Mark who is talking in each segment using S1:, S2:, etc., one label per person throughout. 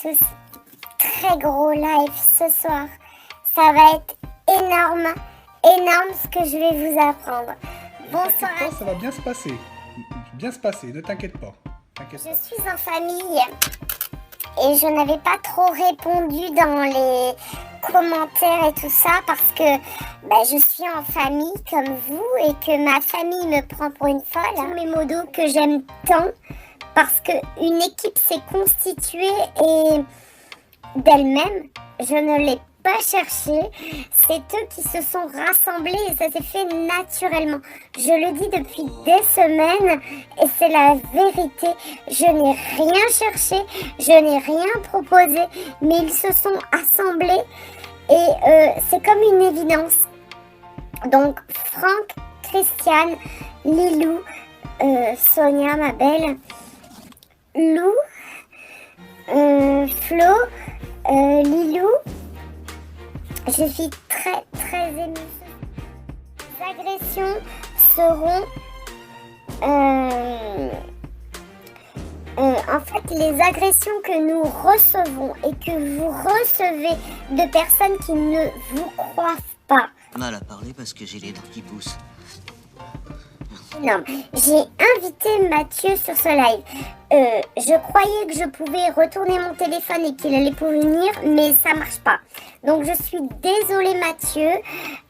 S1: tous. Très gros live ce soir. Ça va être énorme ce que je vais vous apprendre. Bonsoir.
S2: Ne t'inquiète pas, ça va bien se passer. Bien se passer, ne t'inquiète pas.
S1: Je suis en famille et je n'avais pas trop répondu dans les commentaires et tout ça parce que je suis en famille comme vous et que ma famille me prend pour une folle. Tous mes modos que j'aime tant parce qu'une équipe s'est constituée et d'elle-même, je ne l'ai pas cherché, c'est eux qui se sont rassemblés et ça s'est fait naturellement. Je le dis depuis des semaines et c'est la vérité. Je n'ai rien cherché, je n'ai rien proposé, mais ils se sont assemblés et c'est comme une évidence. Donc Franck, Christiane, Lilou, Sonia, ma belle, Lou, Flo, Lilou, je suis très émue. Les agressions seront en fait les agressions que nous recevons et que vous recevez de personnes qui ne vous croient pas.
S3: Mal à parler parce que j'ai les dents qui poussent.
S1: Non, j'ai invité Mathieu sur ce live. Je croyais que je pouvais retourner mon téléphone et qu'il allait venir, mais ça marche pas. Donc je suis désolée Mathieu,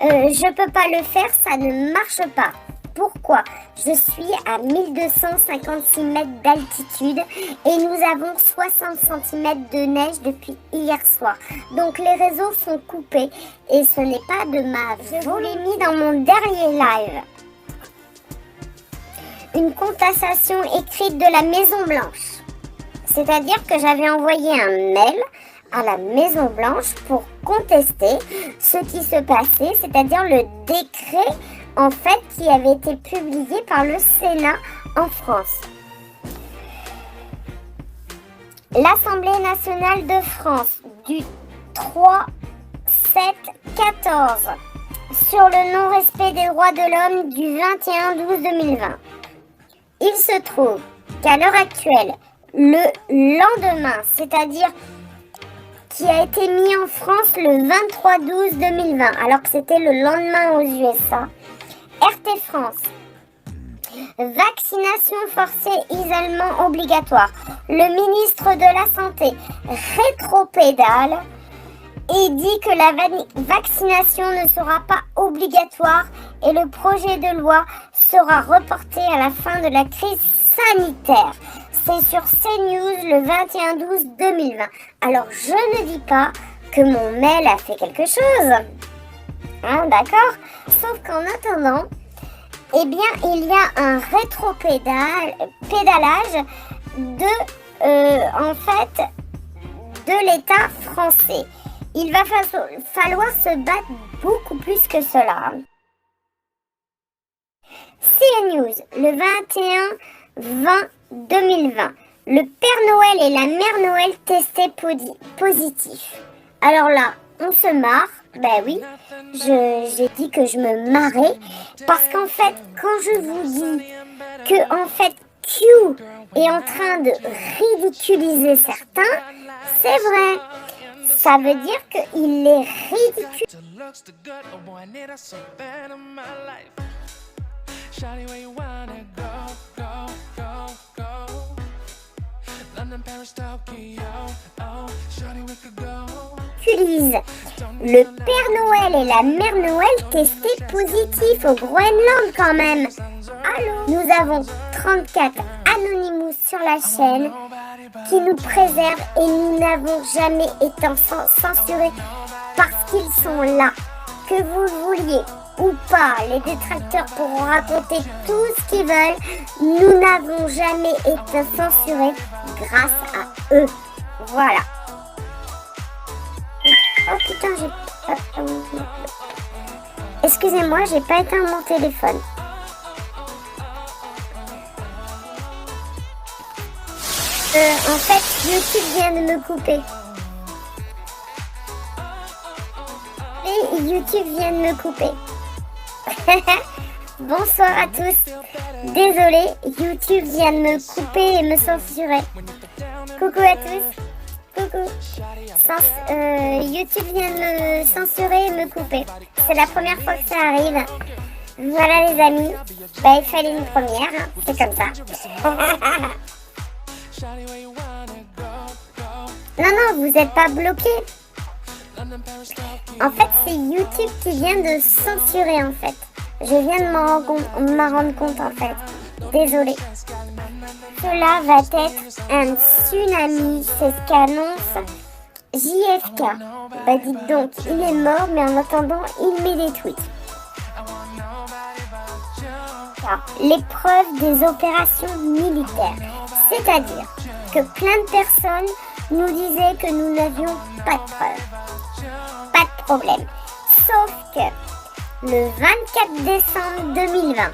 S1: je peux pas le faire, ça ne marche pas. Pourquoi? Je suis à 1256 mètres d'altitude et nous avons 60 cm de neige depuis hier soir. Donc les réseaux sont coupés et ce n'est pas de ma volonté. Je vous l'ai mis dans mon dernier live. Une contestation écrite de la Maison Blanche. C'est-à-dire que j'avais envoyé un mail à la Maison Blanche pour contester ce qui se passait, c'est-à-dire le décret en fait qui avait été publié par le Sénat en France. L'Assemblée nationale de France du 3/7/14 sur le non-respect des droits de l'homme du 21/12/2020. Il se trouve qu'à l'heure actuelle, le lendemain, c'est-à-dire qui a été mis en France le 23/12/2020, alors que c'était le lendemain aux USA, RT France, vaccination forcée, isolement obligatoire. Le ministre de la Santé rétropédale et dit que la vaccination ne sera pas obligatoire et le projet de loi sera reporté à la fin de la crise sanitaire. C'est sur CNews le 21/12/2020. Alors je ne dis pas que mon mail a fait quelque chose. Hein, d'accord? Sauf qu'en attendant, eh bien, il y a un rétropédalage de l'État français. Il va falloir se battre beaucoup plus que cela. CNews, le 21/20/2020. Le Père Noël et la Mère Noël testés positifs. Alors là, on se marre. Ben oui, j'ai dit que je me marrais. Parce qu'en fait, quand je vous dis que en fait Q est en train de ridiculiser certains, c'est vrai. Ça veut dire qu'il est ridicule. Le Père Noël et la Mère Noël testés positifs au Groenland quand même. Allô? Nous avons 34 Anonymous sur la chaîne qui nous préservent et nous n'avons jamais été censurés parce qu'ils sont là. Que vous le vouliez ou pas, les détracteurs pourront raconter tout ce qu'ils veulent. Nous n'avons jamais été censurés grâce à eux. Voilà. Oh putain, excusez-moi, j'ai pas éteint mon téléphone. En fait, YouTube vient de me couper. Et YouTube vient de me couper. Bonsoir à tous. Désolée, YouTube vient de me couper et me censurer. Coucou à tous. Coucou. YouTube vient de me censurer et me couper. C'est la première fois que ça arrive. Voilà les amis. Bah il fallait une première, hein. C'est comme ça. Non, vous n'êtes pas bloqué. En fait, c'est YouTube qui vient de censurer en fait. Je viens de m'en rendre compte en fait. Désolée. Cela va être un tsunami, c'est ce qu'annonce JFK. Bah dites donc, il est mort, mais en attendant, il met des tweets. Alors, l'épreuve des opérations militaires. C'est-à-dire que plein de personnes nous disaient que nous n'avions pas de preuves. Pas de problème. Sauf que le 24 décembre 2020,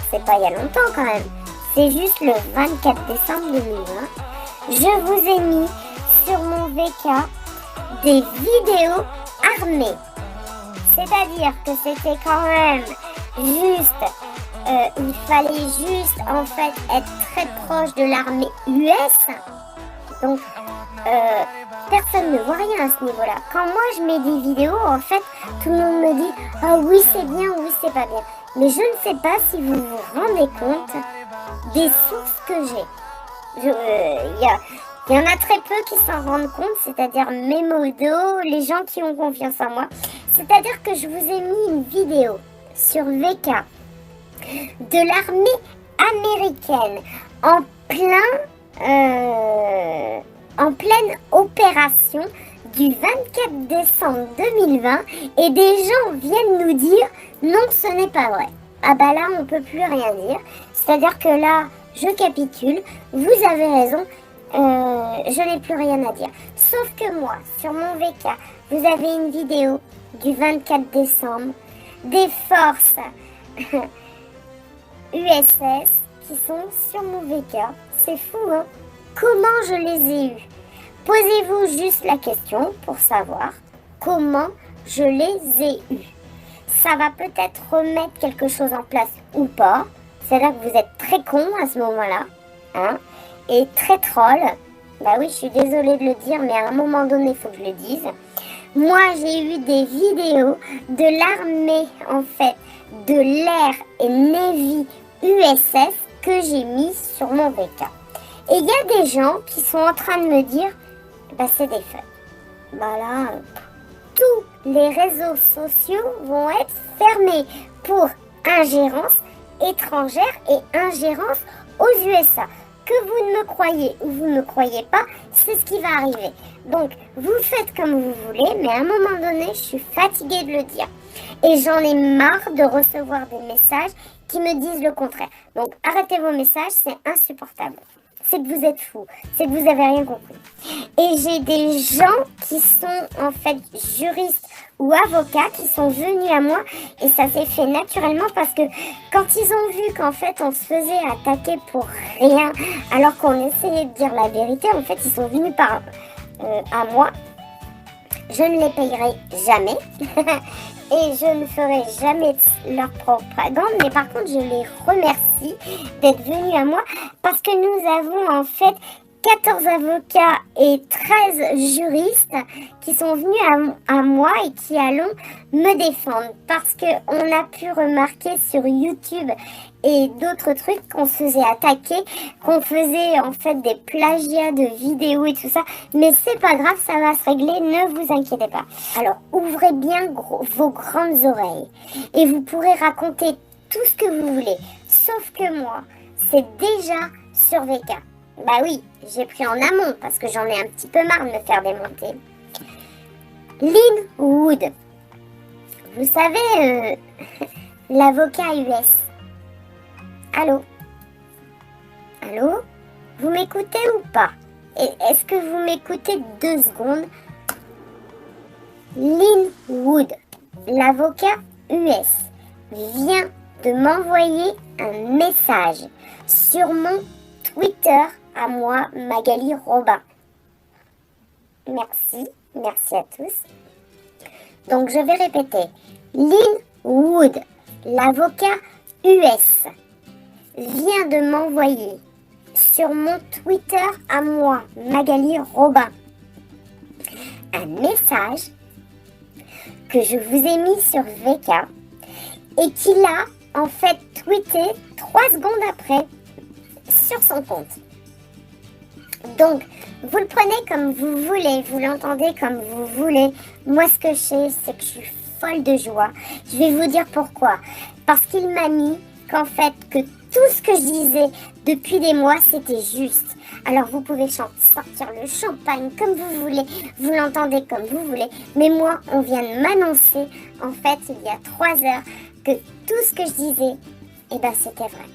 S1: c'est pas il y a longtemps quand même, c'est juste le 24 décembre 2020, je vous ai mis sur mon VK des vidéos armées. C'est-à-dire que c'était quand même juste, il fallait juste en fait être très proche de l'armée US. Donc, personne ne voit rien à ce niveau-là. Quand moi je mets des vidéos, en fait, tout le monde me dit « Ah oui, c'est bien, oui, c'est pas bien ». Mais je ne sais pas si vous vous rendez compte des sources que j'ai. Il y en a très peu qui s'en rendent compte, c'est-à-dire mes modos, les gens qui ont confiance en moi. C'est-à-dire que je vous ai mis une vidéo sur VK de l'armée américaine en pleine opération du 24 décembre 2020 et des gens viennent nous dire non, ce n'est pas vrai. Ah bah là on peut plus rien dire, c'est-à-dire que là je capitule, vous avez raison, je n'ai plus rien à dire. Sauf que moi sur mon VK vous avez une vidéo du 24 décembre des forces USS qui sont sur mon VK. C'est fou, hein? Comment je les ai eus? Posez-vous juste la question pour savoir comment je les ai eus. Ça va peut-être remettre quelque chose en place ou pas. C'est là que vous êtes très con à ce moment-là, hein, et très troll. Bah oui, je suis désolée de le dire, mais à un moment donné, il faut que je le dise. Moi, j'ai eu des vidéos de l'armée, en fait, de l'Air et Navy USS que j'ai mis sur mon VK. Et il y a des gens qui sont en train de me dire, bah c'est des feux. Bah là, tous les réseaux sociaux vont être fermés pour ingérence étrangère et ingérence aux USA. Que vous ne me croyez ou vous ne me croyez pas, c'est ce qui va arriver. Donc, vous faites comme vous voulez, mais à un moment donné, je suis fatiguée de le dire. Et j'en ai marre de recevoir des messages qui me disent le contraire. Donc, arrêtez vos messages, c'est insupportable. C'est que vous êtes fous, c'est que vous avez rien compris. Et j'ai des gens qui sont en fait juristes ou avocats qui sont venus à moi et ça s'est fait naturellement parce que quand ils ont vu qu'en fait on se faisait attaquer pour rien alors qu'on essayait de dire la vérité, en fait ils sont venus à moi. Je ne les payerai jamais et je ne ferai jamais leur propagande, mais par contre je les remercie d'être venus à moi parce que nous avons en fait 14 avocats et 13 juristes qui sont venus à moi et qui allons me défendre parce qu'on a pu remarquer sur YouTube et d'autres trucs qu'on se faisait attaquer, qu'on faisait en fait des plagiats de vidéos et tout ça, mais c'est pas grave, ça va se régler, ne vous inquiétez pas. Alors ouvrez bien vos grandes oreilles et vous pourrez raconter tout ce que vous voulez, sauf que moi, c'est déjà sur VK. Bah oui, j'ai pris en amont parce que j'en ai un petit peu marre de me faire démonter. Lynn Wood, vous savez, l'avocat US. Allô? Allô? Vous m'écoutez ou pas? Est-ce que vous m'écoutez 2 secondes? Lynn Wood, l'avocat US, vient de m'envoyer un message sur mon Twitter à moi, Magali Robin. Merci à tous. Donc je vais répéter. Lynn Wood, l'avocat US, vient de m'envoyer sur mon Twitter à moi, Magali Robin, un message que je vous ai mis sur VK et qu'il a en fait tweeté 3 secondes après sur son compte. Donc, vous le prenez comme vous voulez, vous l'entendez comme vous voulez. Moi, ce que je sais, c'est que je suis folle de joie. Je vais vous dire pourquoi. Parce qu'il m'a mis qu'en fait, que tout ce que je disais depuis des mois, c'était juste. Alors, vous pouvez sortir le champagne comme vous voulez, vous l'entendez comme vous voulez. Mais moi, on vient de m'annoncer, en fait, il y a 3 heures, que tout ce que je disais, eh ben, c'était vrai.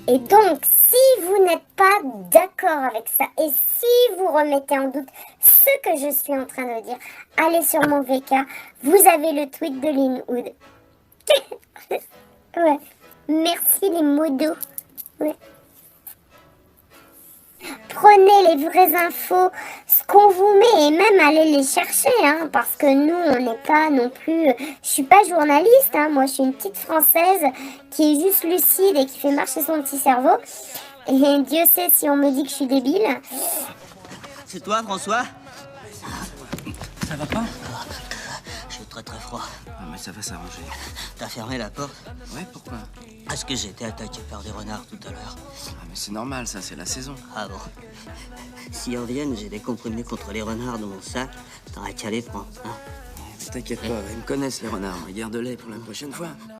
S1: Et donc, si vous n'êtes pas d'accord avec ça, et si vous remettez en doute ce que je suis en train de dire, allez sur mon VK, vous avez le tweet de Lynn Hood. Ouais, merci les modos. Ouais. Prenez les vraies infos, ce qu'on vous met, et même allez les chercher, hein, parce que nous, on n'est pas non plus... Je suis pas journaliste, hein, moi je suis une petite Française qui est juste lucide et qui fait marcher son petit cerveau. Et Dieu sait si on me dit que je suis débile.
S3: C'est toi, François?
S4: Ça va pas?
S3: J'ai très très froid.
S4: Ah, mais ça va s'arranger.
S3: T'as fermé la porte?
S4: Ouais, pourquoi?
S3: Parce que j'ai été attaqué par des renards tout à l'heure.
S4: Ah, mais c'est normal, ça, c'est la saison.
S3: Ah bon? S'ils reviennent, j'ai des comprimés contre les renards dans mon sac. T'auras qu'à les prendre, hein?
S4: Mais t'inquiète pas, ils me connaissent, les renards. Garde-les pour la prochaine fois.